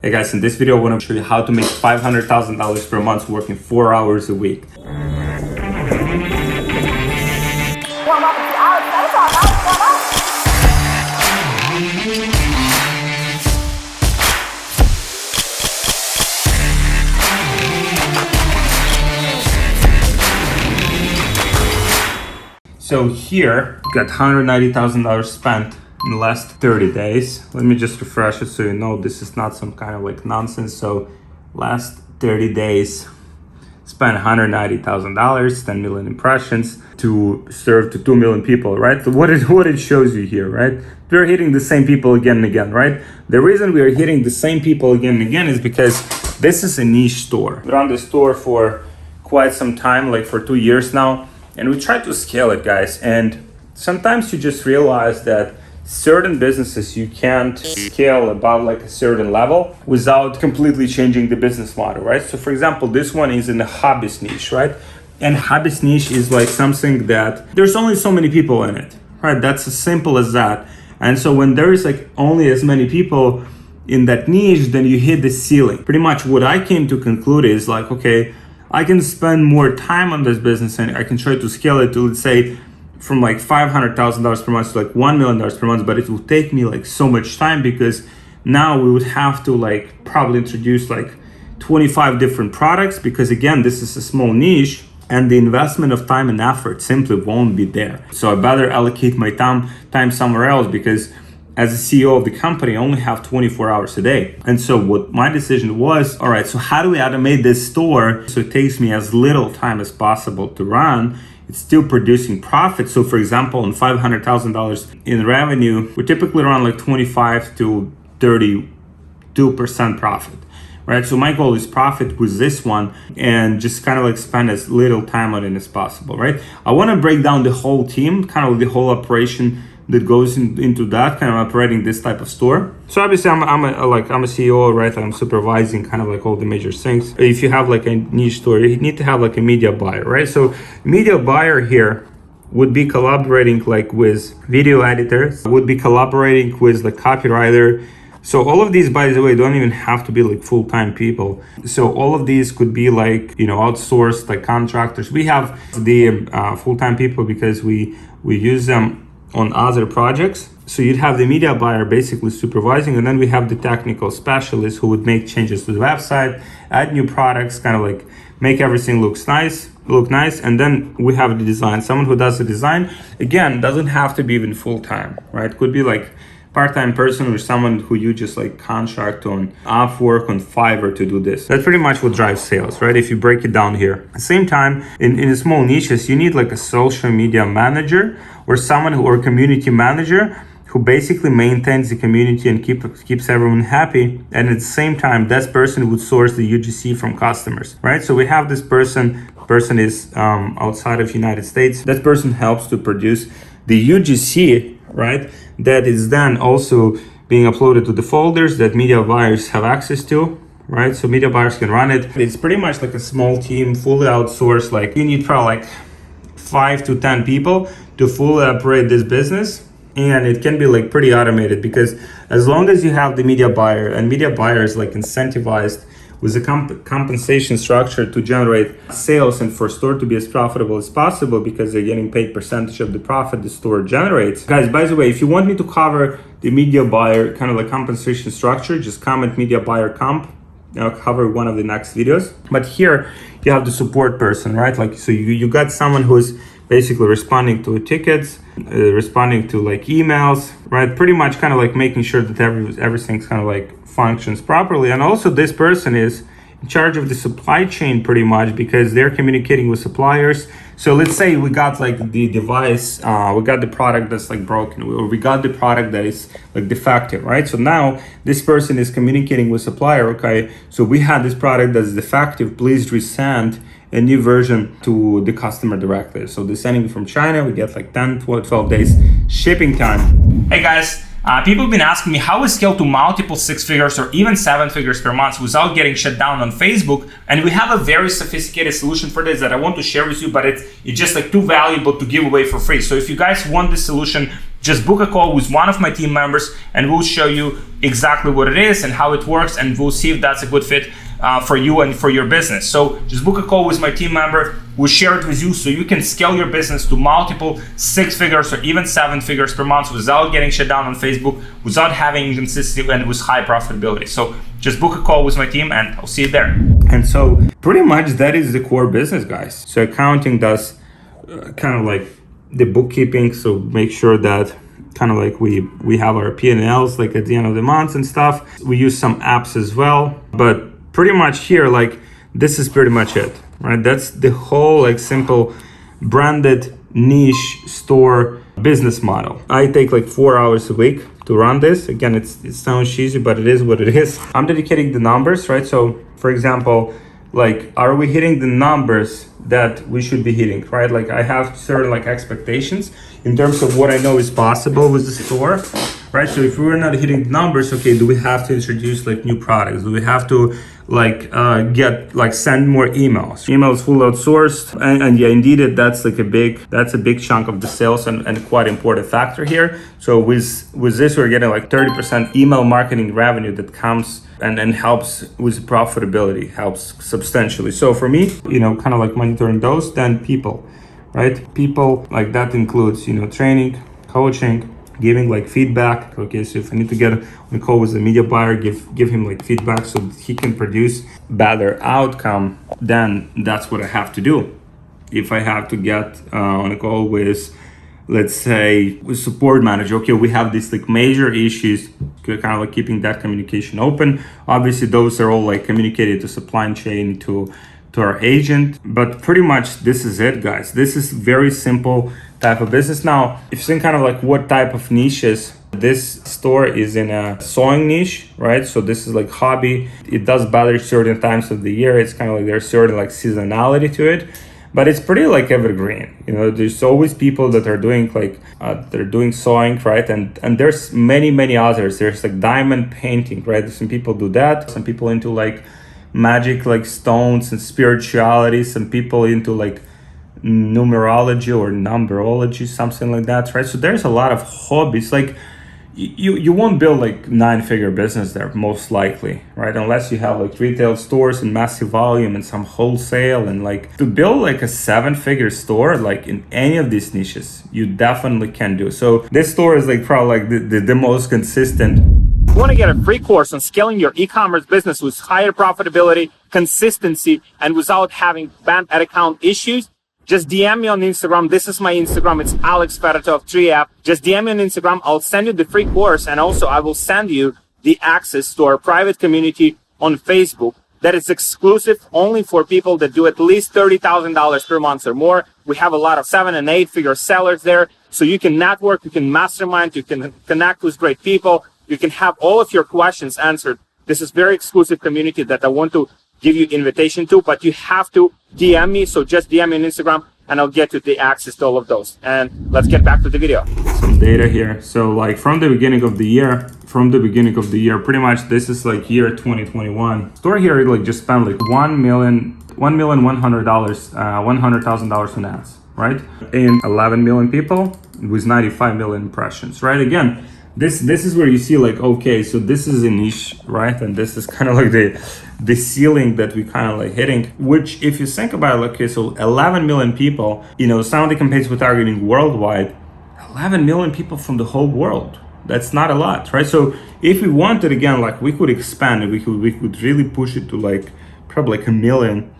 Hey guys, in this video I want to show you how to make $500,000 per month working 4 hours a week. So here, we got $190,000 spent in the last 30 days. Let me just refresh it so you know this is not some kind of like nonsense. So last 30 days, spent $190,000, 10 million impressions to serve to 2 million people, right? So what it shows you here, right? We're hitting the same people again and again, right? The reason we are hitting the same people again and again is because this is a niche store. We run this store for quite some time, like for 2 years now, and we try to scale it, guys. And sometimes you just realize that certain businesses you can't scale above like a certain level without completely changing the business model, right? So for example, this one is in the hobbyist niche, right? And hobbyist niche is like something that there's only so many people in it, right? That's as simple as that. And so when there is like only as many people in that niche, then you hit the ceiling. Pretty much what I came to conclude is like, okay, I can spend more time on this business and I can try to scale it to, let's say, from like $500,000 per month to like $1 million per month, but it will take me like so much time because now we would have to like probably introduce like 25 different products because again, this is a small niche and the investment of time and effort simply won't be there. So I better allocate my time somewhere else because as a CEO of the company, I only have 24 hours a day. And so what my decision was, all right, so how do we automate this store so it takes me as little time as possible to run? It's still producing profit. So for example, on $500,000 in revenue, we typically run like 25 to 32% profit, right? So my goal is profit with this one and just kind of like spend as little time on it as possible, right? I want to break down the whole team, kind of the whole operation that goes into that kind of operating this type of store. So obviously I'm a CEO, right? I'm supervising kind of like all the major things. If you have like a niche store, you need to have like a media buyer, right? So media buyer here would be collaborating like with video editors, would be collaborating with the copywriter. So all of these, by the way, don't even have to be like full-time people. So all of these could be like, you know, outsourced like contractors. We have the full-time people because we use them on other projects. So you'd have the media buyer basically supervising, and then we have the technical specialist who would make changes to the website, add new products, kind of like make everything look nice. And then we have the design. Someone who does the design, again, doesn't have to be even full-time, right? Could be like part-time person or someone who you just like contract on Upwork, on Fiverr to do this. That's pretty much what drives sales, right? If you break it down here. At the same time, in the small niches, you need like a social media manager or someone or a community manager who basically maintains the community and keeps everyone happy. And at the same time, that person would source the UGC from customers, right? So we have this person is outside of United States. That person helps to produce the UGC, right? That is then also being uploaded to the folders that media buyers have access to, right? So media buyers can run it. It's pretty much like a small team, fully outsourced. Like you need probably like 5 to 10 people to fully operate this business. And it can be like pretty automated because as long as you have the media buyer and media buyer is like incentivized with a compensation structure to generate sales and for store to be as profitable as possible because they're getting paid percentage of the profit the store generates. Guys, by the way, if you want me to cover the media buyer kind of like compensation structure, just comment media buyer comp. I'll cover one of the next videos. But here you have the support person, right? Like, so you got someone who's basically responding to tickets, responding to like emails, right? Pretty much kind of like making sure that everything's kind of like functions properly. And also this person is in charge of the supply chain pretty much because they're communicating with suppliers. So let's say we got like the device, we got the product that's like broken, or we got the product that is like defective, right? So now this person is communicating with supplier, okay, so we had this product that's defective, please resend a new version to the customer directly. So they're sending it from China, we get like 10, 12 days shipping time. Hey guys, people have been asking me how we scale to multiple 6 figures or even 7 figures per month without getting shut down on Facebook. And we have a very sophisticated solution for this that I want to share with you, but it's just like too valuable to give away for free. So if you guys want this solution, just book a call with one of my team members and we'll show you exactly what it is and how it works, and we'll see if that's a good fit for you and for your business. So just book a call with my team member. We'll share it with you so you can scale your business to multiple 6 figures or even 7 figures per month without getting shut down on Facebook, without having inconsistency, and with high profitability. So just book a call with my team and I'll see you there. And so pretty much that is the core business, guys. So accounting does kind of like the bookkeeping. So make sure that kind of like we have our P&Ls like at the end of the month and stuff. We use some apps as well, but pretty much here, like this is pretty much it, right? That's the whole like simple branded niche store business model. I take like 4 hours a week to run this. Again, it sounds cheesy, but it is what it is. I'm dedicating the numbers, right? So for example, like, are we hitting the numbers that we should be hitting, right? Like I have certain like expectations in terms of what I know is possible with the store, right? So if we're not hitting the numbers, okay, do we have to introduce like new products? Do we have to like send more emails? Emails full outsourced, and yeah, indeed, that's a big chunk of the sales and quite important factor here. So with this, we're getting like 30% email marketing revenue that comes and helps with profitability, helps substantially. So for me, kind of like monitoring those, then people, right? People, like that includes, training, coaching, giving like feedback. Okay, so if I need to get on a call with the media buyer, give him like feedback so that he can produce better outcome, then that's what I have to do. If I have to get on a call with, let's say, with support manager, okay, we have these like major issues, kind of like keeping that communication open. Obviously, those are all like communicated to supply chain, to our agent, but pretty much this is it, guys. This is very simple type of business. Now, if you think kind of like what type of niches, this store is in a sewing niche, right? So this is like hobby. It does better certain times of the year. It's kind of like there's certain like seasonality to it, but it's pretty like evergreen. There's always people that are doing like they're doing sewing, right? And there's many others. There's like diamond painting, right? Some people do that. Some people into like magic, like stones and spirituality. Some people into like numerology or numberology, something like that, right? So there's a lot of hobbies. Like you won't build like 9-figure business there, most likely, right? Unless you have like retail stores and massive volume and some wholesale. And like to build like a 7-figure store, like in any of these niches, you definitely can do. So this store is like probably like the most consistent. If you want to get a free course on scaling your e-commerce business with higher profitability, consistency, and without having banned ad account issues, just DM me on Instagram. This is my Instagram. It's Alex Fedotoff 3F. Just DM me on Instagram. I'll send you the free course, and also I will send you the access to our private community on Facebook that is exclusive only for people that do at least $30,000 per month or more. We have a lot of 7- and 8-figure sellers there, so you can network, you can mastermind, you can connect with great people, you can have all of your questions answered. This is very exclusive community that I want to give you invitation to, but you have to DM me. So just DM me on Instagram and I'll get you the access to all of those. And let's get back to the video. Some data here. So like from the beginning of the year, pretty much this is like year 2021. Store here like just spent like $1,100,000 on ads, right? In 11 million people with 95 million impressions, right? Again, this is where you see like, okay, so this is a niche, right? And this is kind of like the ceiling that we kind of like hitting, which if you think about it, okay, so 11 million people, some of the campaigns we're targeting worldwide, 11 million people from the whole world. That's not a lot, right? So if we wanted, again, like we could expand it, we could really push it to like probably like 1.5 million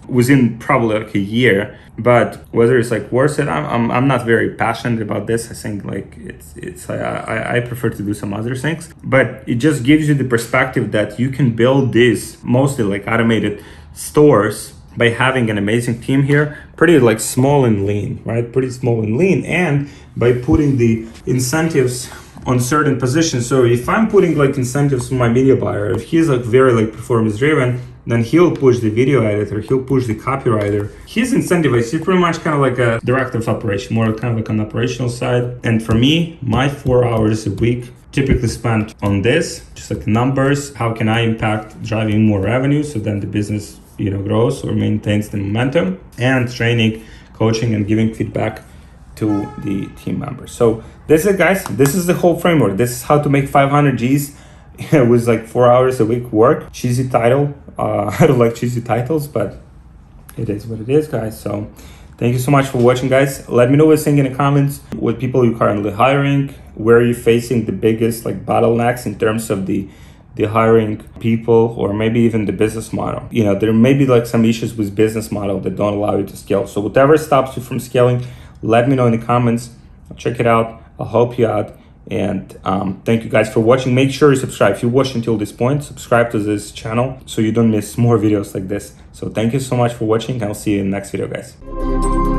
within probably like a year. But whether it's like worth it, I'm not very passionate about this. I think like I prefer to do some other things, but it just gives you the perspective that you can build these mostly like automated stores by having an amazing team here, pretty like small and lean, right? Pretty small and lean, and by putting the incentives on certain positions. So if I'm putting like incentives for my media buyer, if he's like very like performance driven, then he'll push the video editor, he'll push the copywriter. He's incentivized. He's pretty much kind of like a director of operation, more kind of like an operational side. And for me, my 4 hours a week typically spent on this, just like numbers. How can I impact driving more revenue so then the business, grows or maintains the momentum, and training, coaching, and giving feedback to the team members. So this is it, guys. This is the whole framework. This is how to make 500 G's with like 4 hours a week work. Cheesy title. I don't like cheesy titles, but it is what it is, guys. So thank you so much for watching, guys. Let me know what you think in the comments. What people you're currently hiring, where are you facing the biggest like bottlenecks in terms of the hiring people, or maybe even the business model. You know, there may be like some issues with business model that don't allow you to scale. So whatever stops you from scaling, let me know in the comments. I'll check it out. I'll help you out. And thank you guys for watching. Make sure you subscribe. If you watched until this point, subscribe to this channel so you don't miss more videos like this. So thank you so much for watching. I'll see you in the next video, guys.